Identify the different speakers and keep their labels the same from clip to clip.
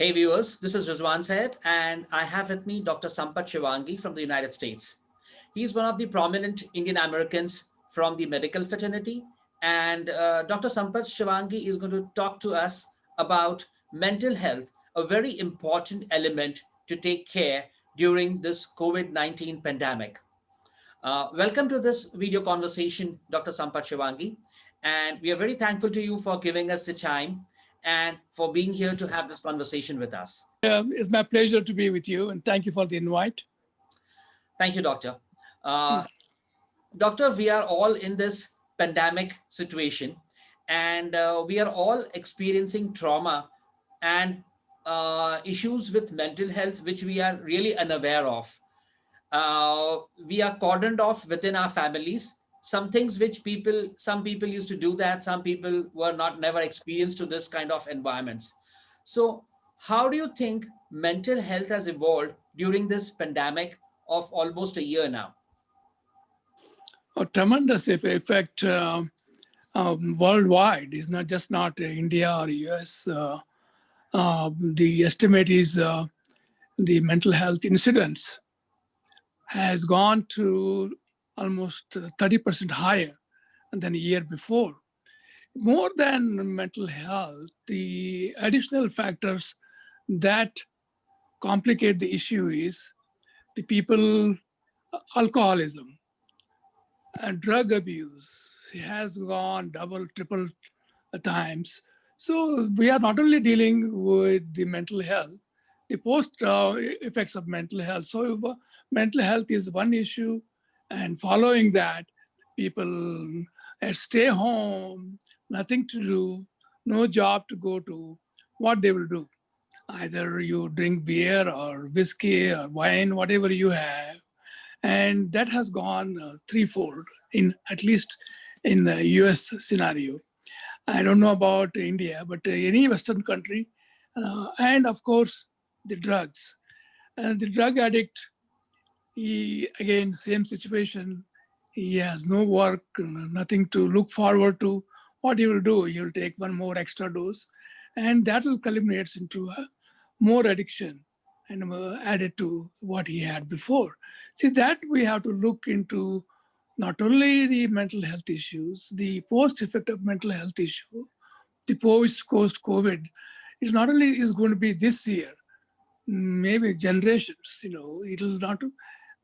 Speaker 1: Hey viewers, this is Rizwan Said and I have with me Dr. Sampath Shivangi from the United States. He's one of the prominent Indian Americans from the medical fraternity, and Dr. Sampath Shivangi is going to talk to us about mental health, a very important element to take care during this COVID-19 pandemic. Welcome to this video conversation, Dr. Sampath Shivangi. And we are very thankful to you for giving us the time and for being here to have this conversation with us.
Speaker 2: It's my pleasure to be with you, and thank you for the invite.
Speaker 1: Thank you, Doctor. Uh, Doctor, we are all in this pandemic situation and we are all experiencing trauma and issues with mental health, which we are really unaware of. We are cordoned off within our families. Some things which some people used to do that, some people were not never experienced to this kind of environments. So, how do you think mental health has evolved during this pandemic of almost a year now?
Speaker 2: A tremendous effect worldwide. It's not India or US. The estimate is the mental health incidence has gone to almost 30% higher than a year before. More than mental health, the additional factors that complicate the issue is the people alcoholism and drug abuse has gone double, triple times. So we are not only dealing with the mental health, the post effects of mental health. So mental health is one issue, and following that, people stay home, nothing to do, no job to go to. What they will do? Either you drink beer or whiskey or wine, whatever you have, and that has gone threefold in at least in the US scenario. I don't know about India, but any Western country, and of course the drugs. And the drug addict, he again same situation. He has no work, nothing to look forward to. What he will do? He will take one more extra dose, and that will culminate into more addiction and added to what he had before. See, that we have to look into not only the mental health issues, the post effect of mental health issue, the post COVID is not only is going to be this year, maybe generations, it'll not.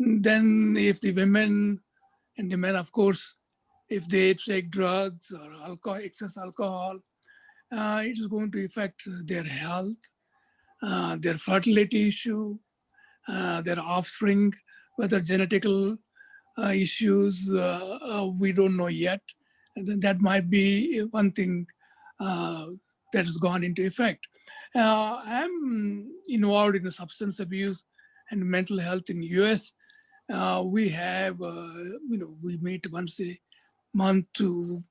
Speaker 2: Then if the women and the men, of course, if they take drugs or alcohol, excess alcohol, it is going to affect their health, their fertility issue, their offspring, whether genetical issues we don't know yet. And then that might be one thing that has gone into effect. I'm involved in the substance abuse and mental health in the US. We have, we meet once a month to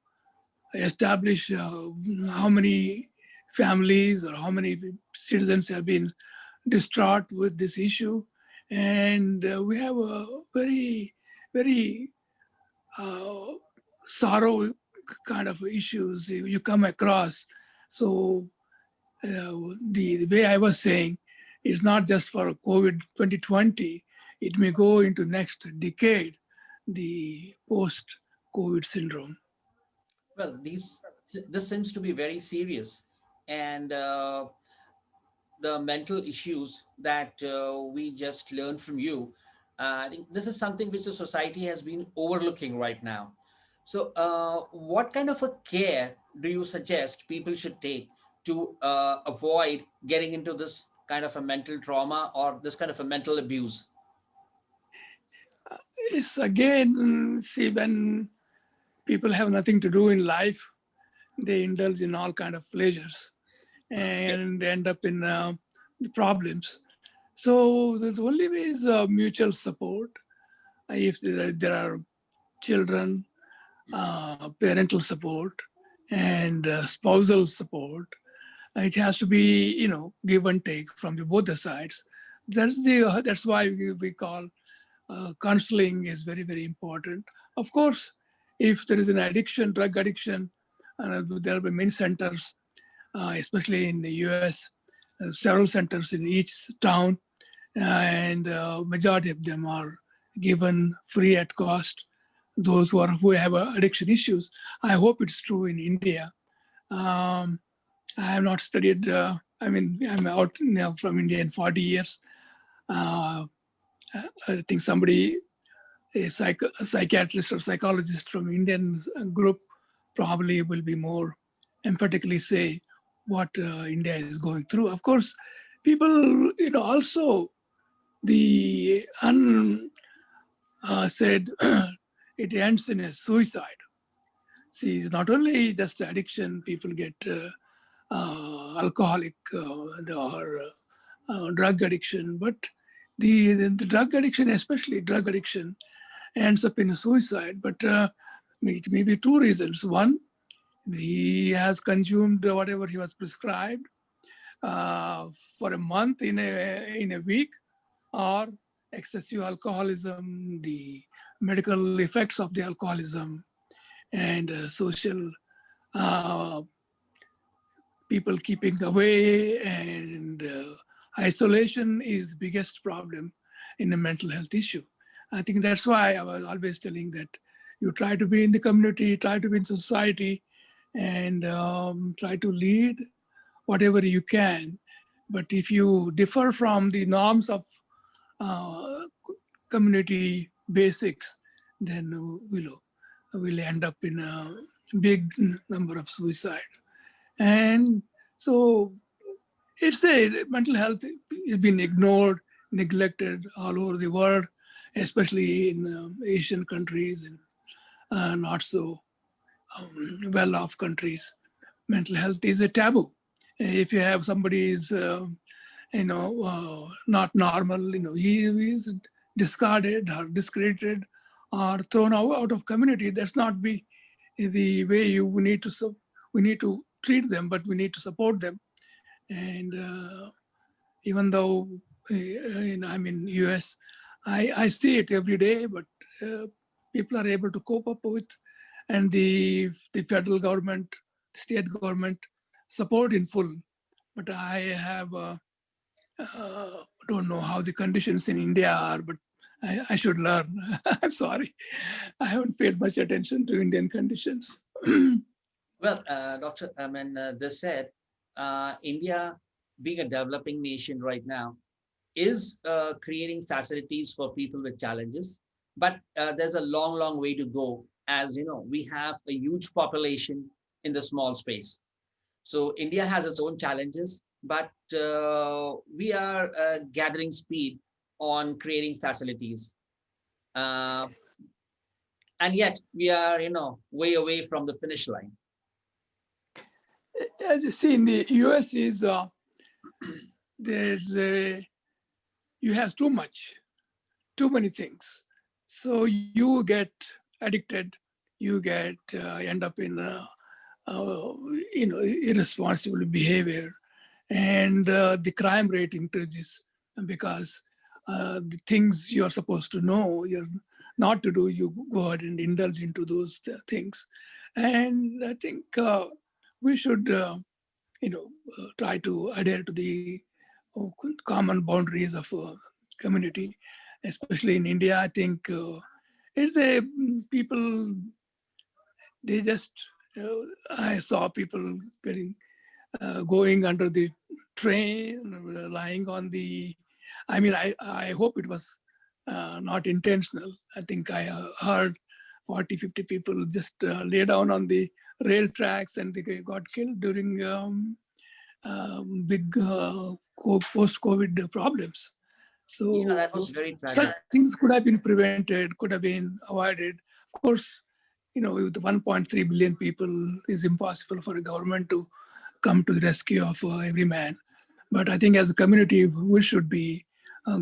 Speaker 2: establish how many families or how many citizens have been distraught with this issue. And we have a very sorrow kind of issues you come across. So the way I was saying is not just for COVID 2020, it may go into next decade, the post-COVID syndrome.
Speaker 1: Well, this seems to be very serious, and the mental issues that we just learned from you. I think this is something which the society has been overlooking right now. So, what kind of a care do you suggest people should take to avoid getting into this kind of a mental trauma or this kind of a mental abuse?
Speaker 2: It's again, see, when people have nothing to do in life, they indulge in all kind of pleasures and end up in the problems. So the only way is mutual support. If there are children, parental support, and spousal support, it has to be give and take from both the sides. That's why we call counseling is very important. Of course, if there is an addiction, drug addiction, there will be many centers, especially in the US, several centers in each town, and majority of them are given free at cost. Those who have addiction issues. I hope it's true in India. Um, I have not studied. I mean, I'm out now from India in 40 years. Uh, I think somebody, a psychiatrist or psychologist from Indian group, probably will be more emphatically say what India is going through. Of course, people, also the said it ends in a suicide. See, it's not only just addiction, people get alcoholic or drug addiction, but the drug addiction, especially drug addiction, ends up in a suicide. But it may be two reasons. One, he has consumed whatever he was prescribed uh, for a month in a week, or excessive alcoholism, the medical effects of the alcoholism, and social uh, people keeping away, and isolation is the biggest problem in a mental health issue. I think that's why I was always telling that you try to be in the community, try to be in society, and try to lead whatever you can. But if you differ from the norms of uh, community basics, then we'll end up in a big number of suicide. And so it's a mental health has been ignored, neglected all over the world, especially in Asian countries and not so well-off countries. Mental health is a taboo. If you have somebody is not normal, he is discarded or discredited or thrown out of community. That's not the way we need to we need to treat them, but we need to support them. And even though I'm in US, I see it every day, but uh, people are able to cope up with, and the federal government, state government support in full. But I have don't know how the conditions in India are, but I should learn. I'm sorry, I haven't paid much attention to Indian conditions.
Speaker 1: Well, Doctor, I mean, this said, India, being a developing nation right now, is creating facilities for people with challenges, but there's a long, long way to go. As you know, we have a huge population in the small space. So India has its own challenges, but we are gathering speed on creating facilities. Uh, and yet we are, way away from the finish line.
Speaker 2: As you see in the US is there's you have too many things, so you get addicted, you get end up in uh, irresponsible behavior, and the crime rate increases because the things you're supposed to know you're not to do, you go ahead and indulge into those things. And I think we should try to adhere to the common boundaries of community, especially in India. I think it's a people, they just I saw people going under the train, lying on the. I mean, I hope it was not intentional. I think I heard 40, 50 people just lay down on the rail tracks and they got killed during big post-COVID problems.
Speaker 1: Yeah,
Speaker 2: So
Speaker 1: that was very
Speaker 2: such
Speaker 1: tragic.
Speaker 2: things could have been prevented, could have been avoided. Of course, with 1.3 billion people, it's impossible for a government to come to the rescue of every man. But I think as a community, we should be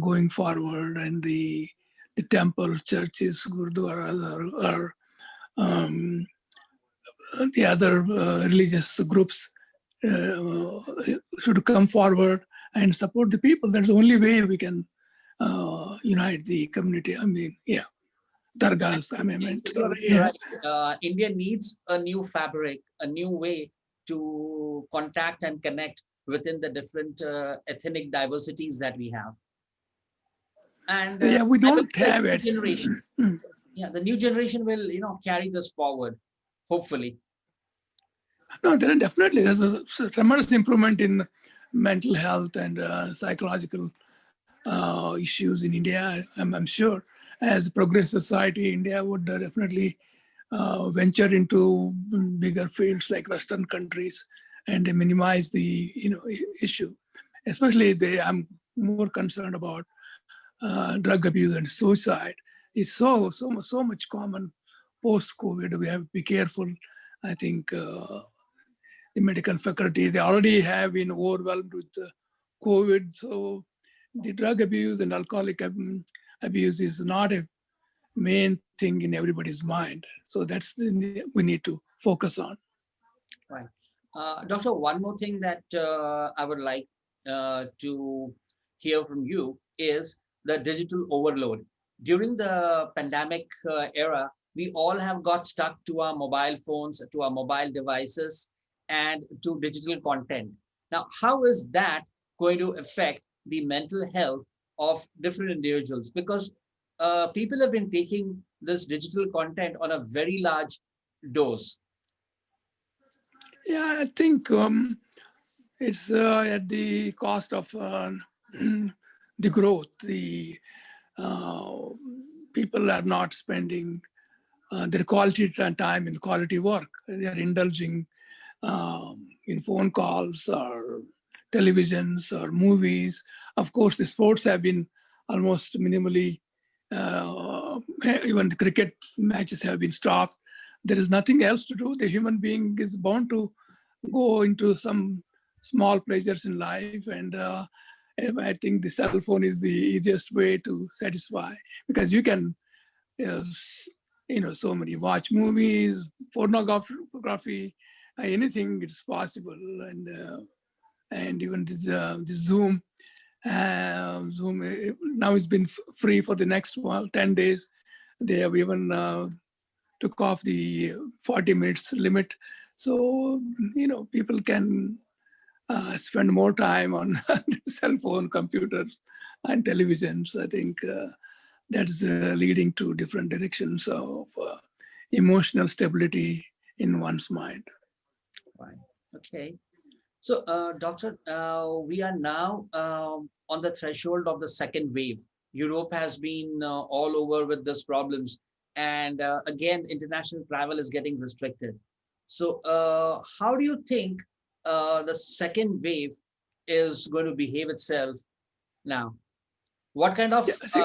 Speaker 2: going forward, and the temples, churches, gurdwaras, or um, the other religious groups uh, should come forward and support the people. That's the only way we can unite the community. I mean, yeah,
Speaker 1: And
Speaker 2: dargahs. I mean,
Speaker 1: you're
Speaker 2: sorry.
Speaker 1: very
Speaker 2: Yeah.
Speaker 1: right. India needs a new fabric, a new way to contact and connect within the different ethnic diversities that we have. And
Speaker 2: Yeah, we
Speaker 1: I believe
Speaker 2: don't
Speaker 1: the
Speaker 2: have
Speaker 1: new
Speaker 2: it.
Speaker 1: generation, yeah, the new generation will, carry this forward, hopefully.
Speaker 2: No, there are definitely there's a tremendous improvement in mental health and psychological issues in India. I'm sure as a progressive society, India would definitely venture into bigger fields like Western countries and minimize the issue. Especially I'm more concerned about drug abuse and suicide. It's so much common post COVID. We have to be careful. I think the medical faculty they already have been overwhelmed with COVID. So the drug abuse and alcoholic abuse is not a main thing in everybody's mind. So that's we need to focus on.
Speaker 1: Right. Doctor, one more thing that I would like to hear from you is the digital overload. During the pandemic era, we all have got stuck to our mobile phones, to our mobile devices, and to digital content. Now, how is that going to affect the mental health of different individuals? Because people have been taking this digital content on a very large dose.
Speaker 2: Yeah, I think it's at the cost of the growth. The uh, people are not spending their quality time in quality work. They are indulging in phone calls or televisions or movies. Of course, the sports have been almost minimally, even the cricket matches have been stopped. There is nothing else to do. The human being is bound to go into some small pleasures in life. And I think the cell phone is the easiest way to satisfy because you can is so many watch movies, pornography, anything is possible, and even the Zoom now it's been free for the next 10 days. They have even took off the 40 minutes limit, so people can spend more time on cell phone, computers, and televisions. I think that's leading to different directions of emotional stability in one's mind.
Speaker 1: Right. Okay. So, Doctor, we are now on the threshold of the second wave. Europe has been all over with these problems, and again, international travel is getting restricted. So, how do you think the second wave is going to behave itself now? What kind of
Speaker 2: Yeah, see,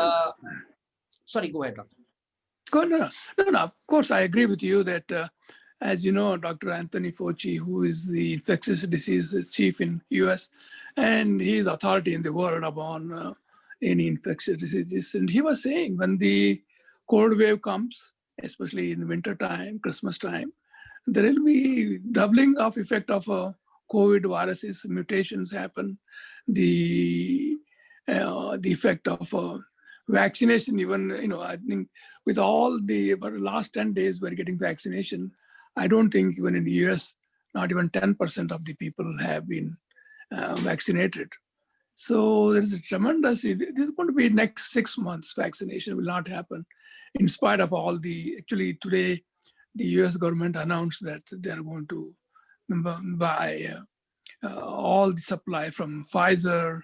Speaker 1: sorry, go ahead, Doctor.
Speaker 2: no. Of course, I agree with you that, as you know, Dr. Anthony Fauci, who is the infectious diseases chief in U.S., and he is authority in the world upon any infectious diseases, and he was saying when the cold wave comes, especially in winter time, Christmas time, there will be doubling of effect of COVID viruses, mutations happen, the the effect of vaccination. Even I think with all the last 10 days we're getting vaccination. I don't think even in the US, not even 10% of the people have been vaccinated. So there is a tremendous. This is going to be next 6 months. Vaccination will not happen, in spite of all the. Actually, today, the U.S. government announced that they are going to buy all the supply from Pfizer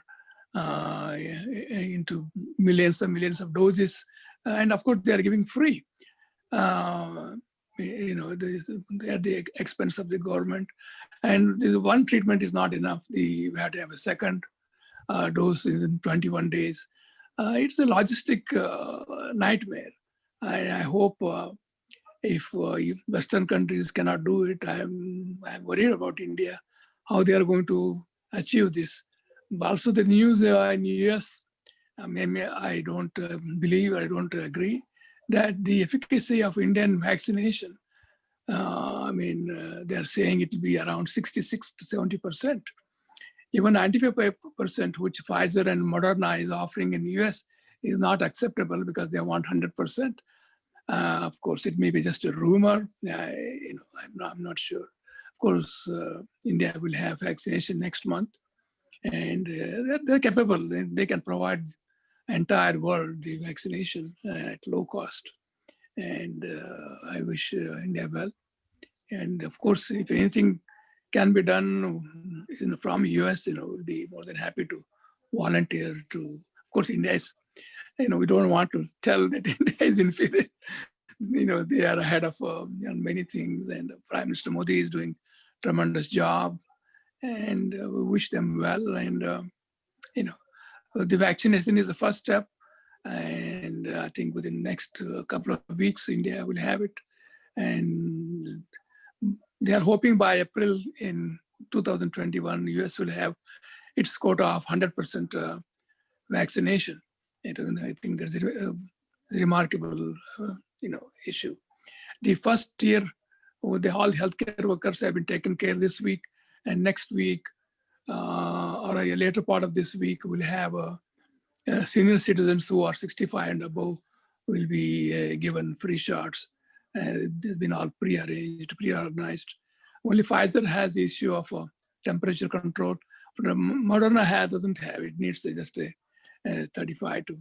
Speaker 2: into millions of doses, and of course they are giving free. Uh, at the expense of the government, and this one treatment is not enough. We have to have a second dose in 21 days. It's a logistic nightmare. I hope if Western countries cannot do it, I'm worried about India, how they are going to achieve this. But also the news in US, maybe I don't believe, I don't agree that the efficacy of Indian vaccination, they're saying it will be around 66 to 70%. Even 95%, which Pfizer and Moderna is offering in the US, is not acceptable because they want 100%. Of course, it may be just a rumor. I'm not sure. Of course, India will have vaccination next month. and they're capable. They can provide entire world the vaccination at low cost. And I wish India well. And of course, if anything can be done, from US, we'll be more than happy to volunteer to. Of course, India is, we don't want to tell that India is inferior. They are ahead of many things, and Prime Minister Modi is doing tremendous job, and we wish them well. And you know, the vaccination is the first step, and I think within the next couple of weeks, India will have it, and they are hoping by April in 2021, US will have its quota of 100% vaccination. I think there's a remarkable, issue. The first year, the all healthcare workers have been taken care this week, and next week, or a later part of this week, we'll have senior citizens who are 65 and above will be given free shots. It's been all pre-arranged, pre-organized. Only Pfizer has the issue of temperature control. But Moderna doesn't have it. Needs just a 35 to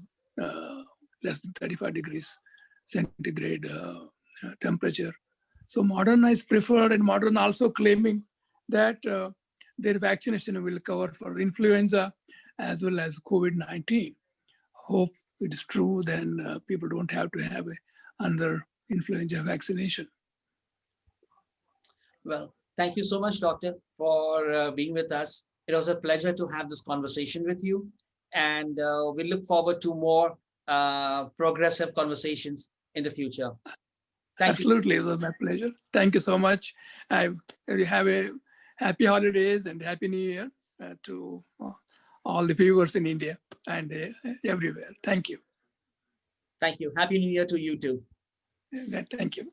Speaker 2: less than 35 degrees centigrade temperature. So Moderna is preferred, and Moderna also claiming that their vaccination will cover for influenza as well as COVID-19. Hope it is true, then people don't have to have another influenza vaccination.
Speaker 1: Well, thank you so much, Doctor, for being with us. It was a pleasure to have this conversation with you. And we look forward to more progressive conversations in the future. Thank
Speaker 2: Absolutely, it was my pleasure. Thank you so much. I have a happy holidays and happy New Year to all the viewers in India and everywhere. Thank you.
Speaker 1: Thank you. Happy New Year to you too.
Speaker 2: Thank you.